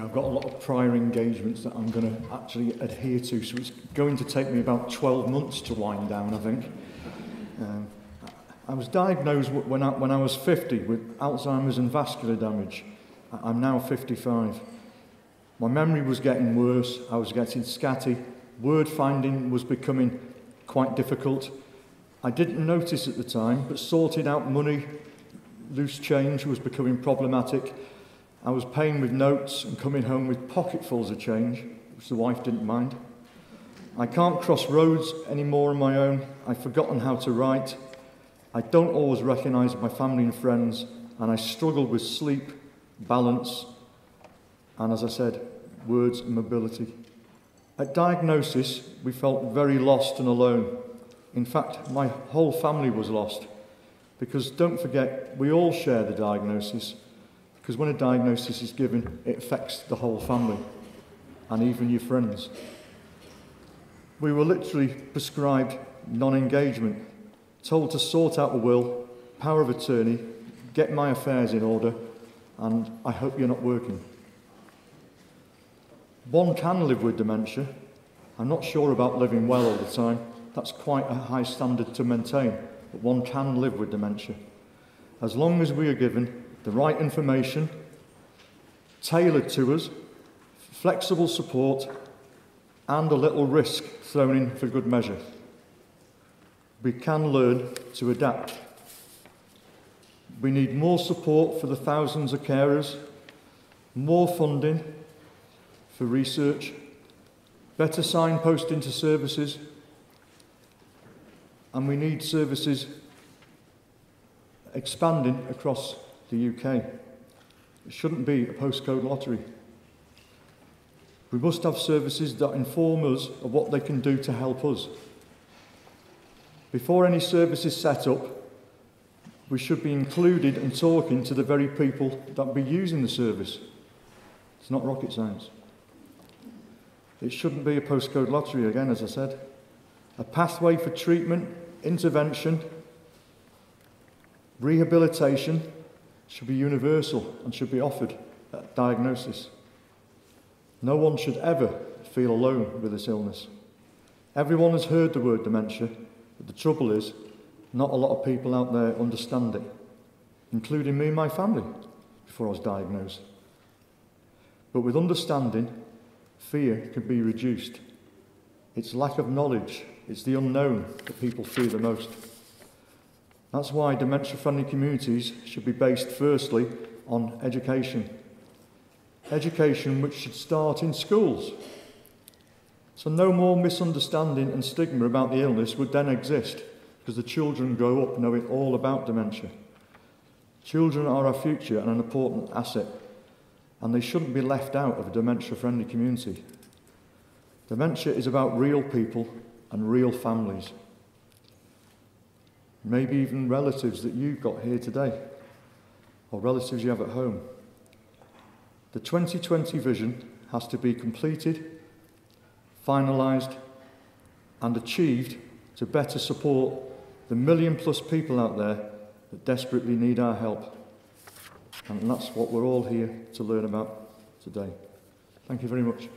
I've got a lot of prior engagements that I'm going to actually adhere to, so it's going to take me about 12 months to wind down, I think. I was diagnosed when I was 50 with Alzheimer's and vascular damage. I'm now 55. My memory was getting worse, I was getting scatty, word finding was becoming quite difficult. I didn't notice at the time, but sorted out money, loose change was becoming problematic. I was paying with notes and coming home with pocketfuls of change, which the wife didn't mind. I can't cross roads anymore on my own. I've forgotten how to write. I don't always recognise my family and friends, and I struggle with sleep, balance, and as I said, words and mobility. At diagnosis, we felt very lost and alone. In fact, my whole family was lost, because don't forget, we all share the diagnosis, because when a diagnosis is given, it affects the whole family, and even your friends. We were literally prescribed non-engagement, told to sort out a will, power of attorney, get my affairs in order, and I hope you're not working. One can live with dementia. I'm not sure about living well all the time. That's quite a high standard to maintain, but one can live with dementia. As long as we are given the right information, tailored to us, flexible support, and a little risk thrown in for good measure. We can learn to adapt. We need more support for the thousands of carers, more funding for research, better signposting to services, and we need services expanding across the UK. It shouldn't be a postcode lottery. We must have services that inform us of what they can do to help us. Before any service is set up, we should be included and talking to the very people that will be using the service. It's not rocket science. It shouldn't be a postcode lottery, again, as I said. A pathway for treatment, intervention, rehabilitation should be universal and should be offered at diagnosis. No one should ever feel alone with this illness. Everyone has heard the word dementia, but the trouble is, not a lot of people out there understand it, including me and my family, before I was diagnosed. But with understanding, fear can be reduced. It's lack of knowledge, it's the unknown that people fear the most. That's why dementia-friendly communities should be based firstly on education. Education which should start in schools. So no more misunderstanding and stigma about the illness would then exist, because the children grow up knowing all about dementia. Children are our future and an important asset, and they shouldn't be left out of a dementia-friendly community. Dementia is about real people and real families. Maybe even relatives that you've got here today, or relatives you have at home. The 2020 vision has to be completed, finalised, and achieved to better support the 1 million+ people out there that desperately need our help. And that's what we're all here to learn about today. Thank you very much.